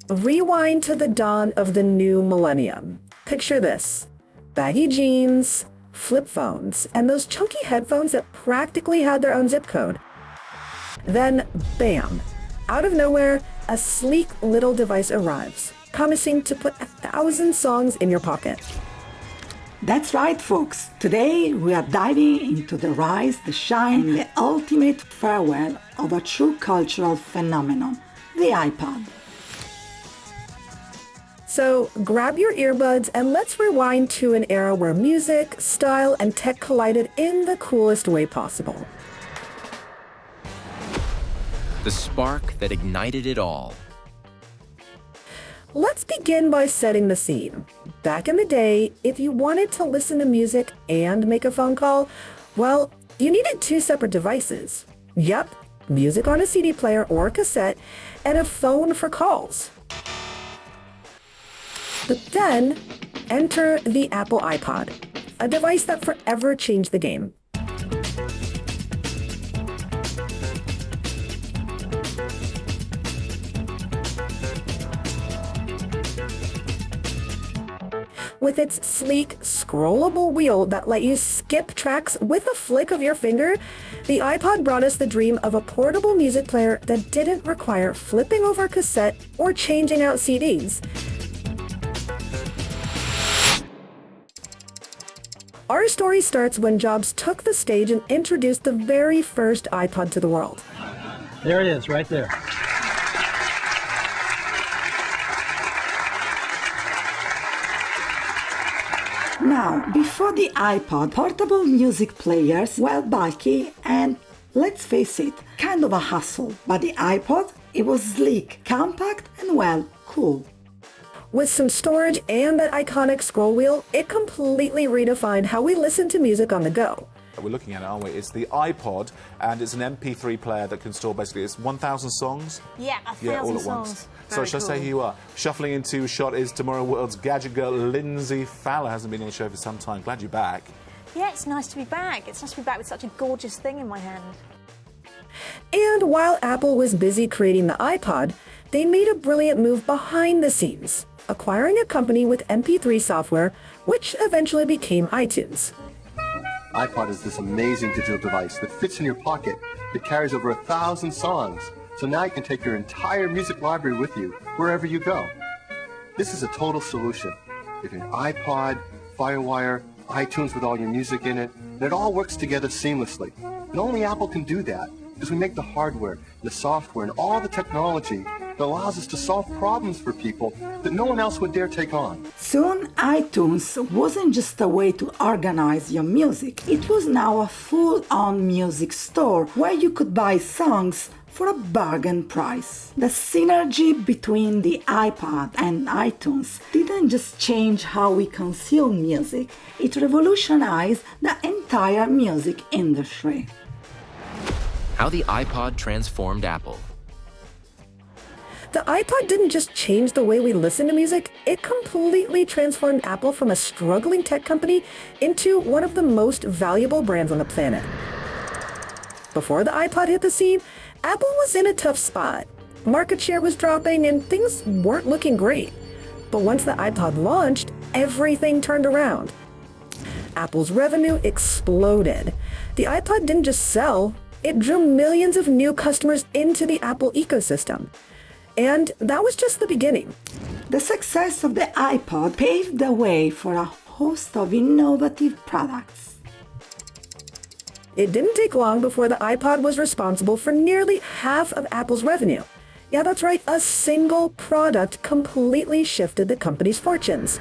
Rewind to the dawn of the new millennium. Picture this: baggy jeans, flip phones, and those chunky headphones that practically had their own zip code. Then, bam, out of nowhere, a sleek little device arrives, promising to put 1,000 songs in your pocket. That's right, folks. Today we are diving into the rise, the shine, and the ultimate farewell of a true cultural phenomenon, the iPod. So grab your earbuds and let's rewind to an era where music, style, and tech collided in the coolest way possible. The spark that ignited it all. Let's begin by setting the scene. Back in the day, if you wanted to listen to music and make a phone call, well, you needed two separate devices. Yep, music on a CD player or cassette, and a phone for calls. But then, enter the Apple iPod, a device that forever changed the game. With its sleek, scrollable wheel that let you skip tracks with a flick of your finger, the iPod brought us the dream of a portable music player that didn't require flipping over a cassette or changing out CDs. Our story starts when Jobs took the stage and introduced the very first iPod to the world. There it is, right there. Now, before the iPod, portable music players were bulky and, let's face it, kind of a hassle. But the iPod, it was sleek, compact, and well, cool. With some storage and that iconic scroll wheel, it completely redefined how we listen to music on the go. We're looking at it, aren't we? It's the iPod, and it's an MP3 player that can store basically, it's 1,000 songs? Yeah, 1,000 all at songs. once. So Very shall I cool. say who you are? Shuffling into a shot is Tomorrow World's gadget girl, Lindsay Fowler. Hasn't been on the show for some time. Glad you're back. Yeah, it's nice to be back. It's nice to be back with such a gorgeous thing in my hand. And while Apple was busy creating the iPod, they made a brilliant move behind the scenes, acquiring a company with MP3 software, which eventually became iTunes. iPod is this amazing digital device that fits in your pocket. It carries over 1,000 songs, so now you can take your entire music library with you wherever you go. This is a total solution. You have an iPod, FireWire, iTunes with all your music in it, and it all works together seamlessly. And only Apple can do that because we make the hardware, the software, and all the technology that allows us to solve problems for people that no one else would dare take on. Soon, iTunes wasn't just a way to organize your music. It was now a full-on music store where you could buy songs for a bargain price. The synergy between the iPod and iTunes didn't just change how we consume music, it revolutionized the entire music industry. How the iPod transformed Apple. The iPod didn't just change the way we listen to music, it completely transformed Apple from a struggling tech company into one of the most valuable brands on the planet. Before the iPod hit the scene, Apple was in a tough spot. Market share was dropping and things weren't looking great. But once the iPod launched, everything turned around. Apple's revenue exploded. The iPod didn't just sell, it drew millions of new customers into the Apple ecosystem. And that was just the beginning. The success of the iPod paved the way for a host of innovative products. It didn't take long before the iPod was responsible for nearly half of Apple's revenue. Yeah, that's right, a single product completely shifted the company's fortunes.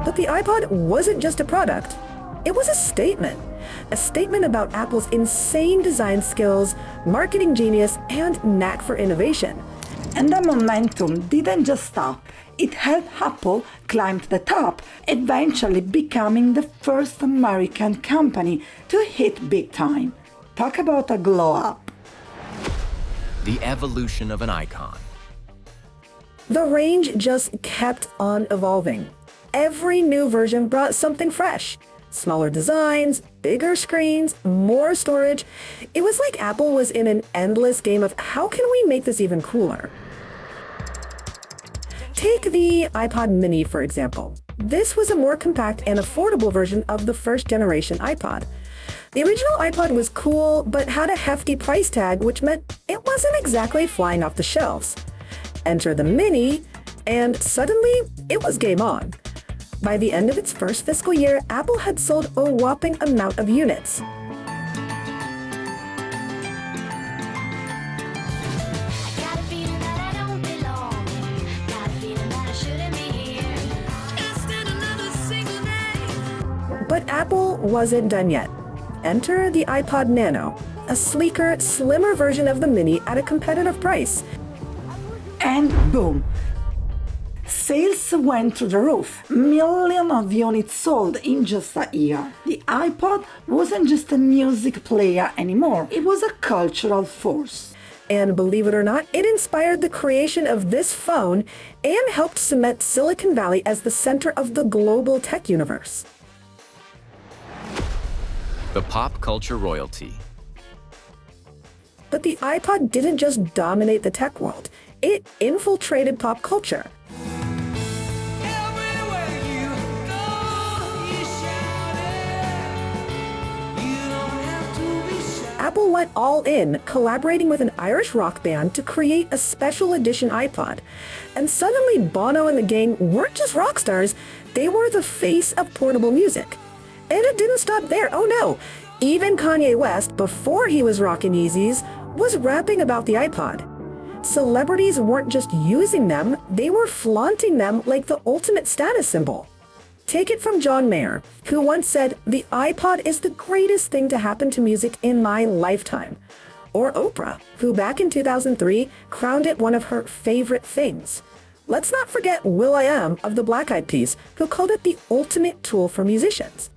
But the iPod wasn't just a product. It was a statement about Apple's insane design skills, marketing genius, and knack for innovation. And the momentum didn't just stop. It helped Apple climb to the top, eventually becoming the first American company to hit big time. Talk about a glow up. The evolution of an icon. The range just kept on evolving. Every new version brought something fresh. Smaller designs, bigger screens, more storage. It was like Apple was in an endless game of how can we make this even cooler? Take the iPod mini, for example. This was a more compact and affordable version of the first generation iPod. The original iPod was cool, but had a hefty price tag, which meant it wasn't exactly flying off the shelves. Enter the mini, and suddenly it was game on. By the end of its first fiscal year, Apple had sold a whopping amount of units. But Apple wasn't done yet. Enter the iPod Nano, a sleeker, slimmer version of the Mini at a competitive price. And boom! Sales went through the roof. Millions of units sold in just a year. The iPod wasn't just a music player anymore. It was a cultural force. And believe it or not, it inspired the creation of this phone and helped cement Silicon Valley as the center of the global tech universe. The pop culture royalty. But the iPod didn't just dominate the tech world. It infiltrated pop culture. Apple went all in, collaborating with an Irish rock band to create a special edition iPod. And suddenly Bono and the gang weren't just rock stars, they were the face of portable music. And it didn't stop there, oh no! Even Kanye West, before he was rocking Yeezys, was rapping about the iPod. Celebrities weren't just using them, they were flaunting them like the ultimate status symbol. Take it from John Mayer, who once said, "The iPod is the greatest thing to happen to music in my lifetime." Or Oprah, who back in 2003 crowned it one of her favorite things. Let's not forget will.i.am of the Black Eyed Peas, who called it the ultimate tool for musicians.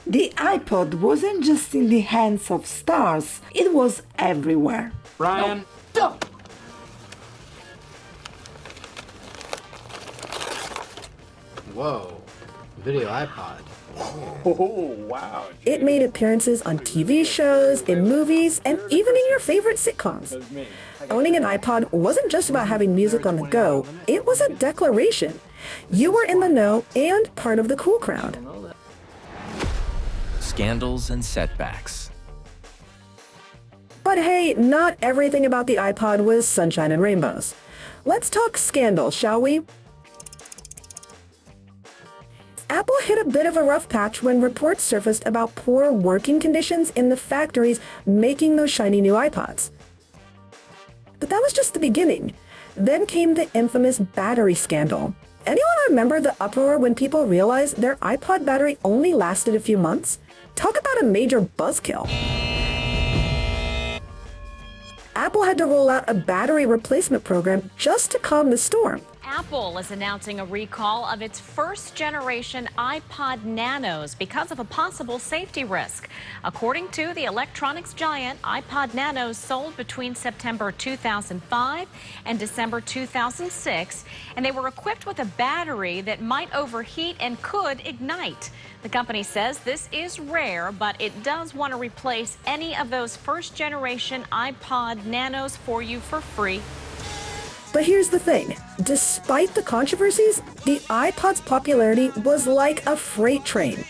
The iPod wasn't just in the hands of stars, it was everywhere. Ryan. Whoa, video iPod. Oh, wow. It made appearances on TV shows, in movies, and even in your favorite sitcoms. Owning an iPod wasn't just about having music on the go, it was a declaration. You were in the know and part of the cool crowd. Scandals and setbacks. But hey, not everything about the iPod was sunshine and rainbows. Let's talk scandal, shall we? Apple hit a bit of a rough patch when reports surfaced about poor working conditions in the factories making those shiny new iPods. But that was just the beginning. Then came the infamous battery scandal. Anyone remember the uproar when people realized their iPod battery only lasted a few months? Talk about a major buzzkill. Apple had to roll out a battery replacement program just to calm the storm. Apple is announcing a recall of its first generation iPod Nanos because of a possible safety risk. According to the electronics giant, iPod Nanos sold between September 2005 and December 2006, and they were equipped with a battery that might overheat and could ignite. The company says this is rare, but it does want to replace any of those first generation iPod Nanos for you for free. But here's the thing, despite the controversies, the iPod's popularity was like a freight train.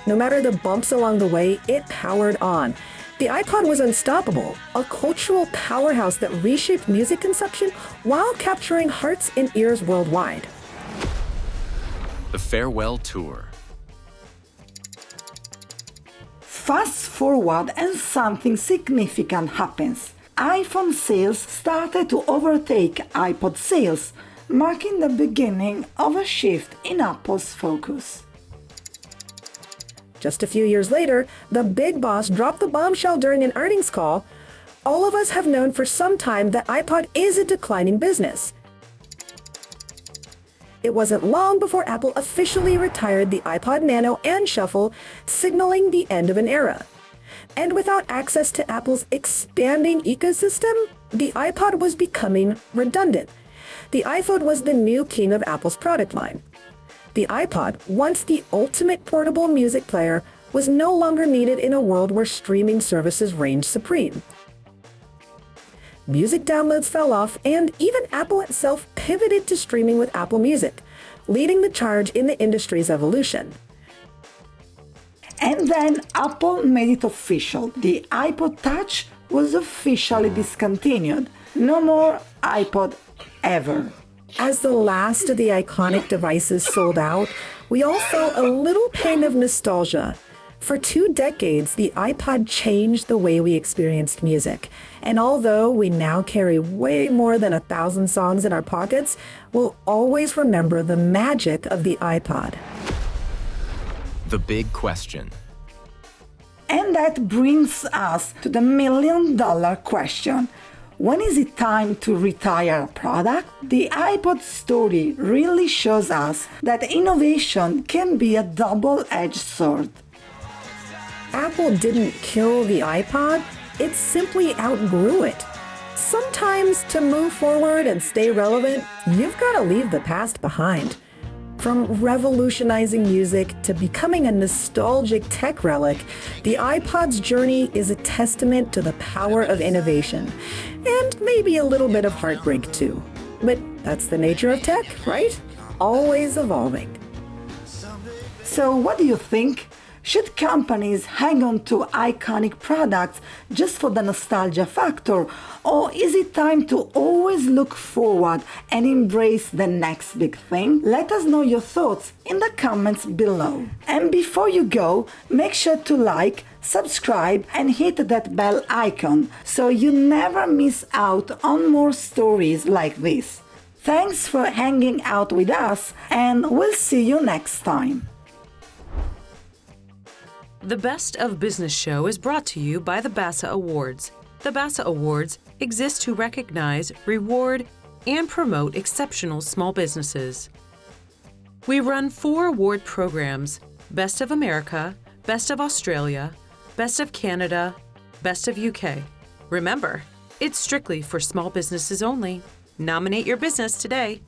No matter the bumps along the way, it powered on. The iPod was unstoppable, a cultural powerhouse that reshaped music consumption while capturing hearts and ears worldwide. The farewell tour. Fast forward and something significant happens. iPhone sales started to overtake iPod sales, marking the beginning of a shift in Apple's focus. Just a few years later, the big boss dropped the bombshell during an earnings call. All of us have known for some time that iPod is a declining business. It wasn't long before Apple officially retired the iPod Nano and Shuffle, signaling the end of an era. And without access to Apple's expanding ecosystem, the iPod was becoming redundant. The iPhone was the new king of Apple's product line. The iPod, once the ultimate portable music player, was no longer needed in a world where streaming services reigned supreme. Music downloads fell off, and even Apple itself pivoted to streaming with Apple Music, leading the charge in the industry's evolution. And then Apple made it official. The iPod Touch was officially discontinued. No more iPod ever. As the last of the iconic devices sold out, we all felt a little pang of nostalgia. For 2 decades, the iPod changed the way we experienced music. And although we now carry way more than 1,000 songs in our pockets, we'll always remember the magic of the iPod. The big question. And that brings us to the million-dollar question. When is it time to retire a product? The iPod story really shows us that innovation can be a double-edged sword. Apple didn't kill the iPod, it simply outgrew it. Sometimes to move forward and stay relevant, you've got to leave the past behind. From revolutionizing music to becoming a nostalgic tech relic, the iPod's journey is a testament to the power of innovation, and maybe a little bit of heartbreak too. But that's the nature of tech, right? Always evolving. So what do you think? Should companies hang on to iconic products just for the nostalgia factor? Or is it time to always look forward and embrace the next big thing? Let us know your thoughts in the comments below. And before you go, make sure to like, subscribe and hit that bell icon so you never miss out on more stories like this. Thanks for hanging out with us, and we'll see you next time. The Best of Business Show is brought to you by the BASA Awards. The BASA Awards exist to recognize, reward, and promote exceptional small businesses. We run 4 award programs: Best of America, Best of Australia, Best of Canada, Best of UK. Remember, it's strictly for small businesses only. Nominate your business today.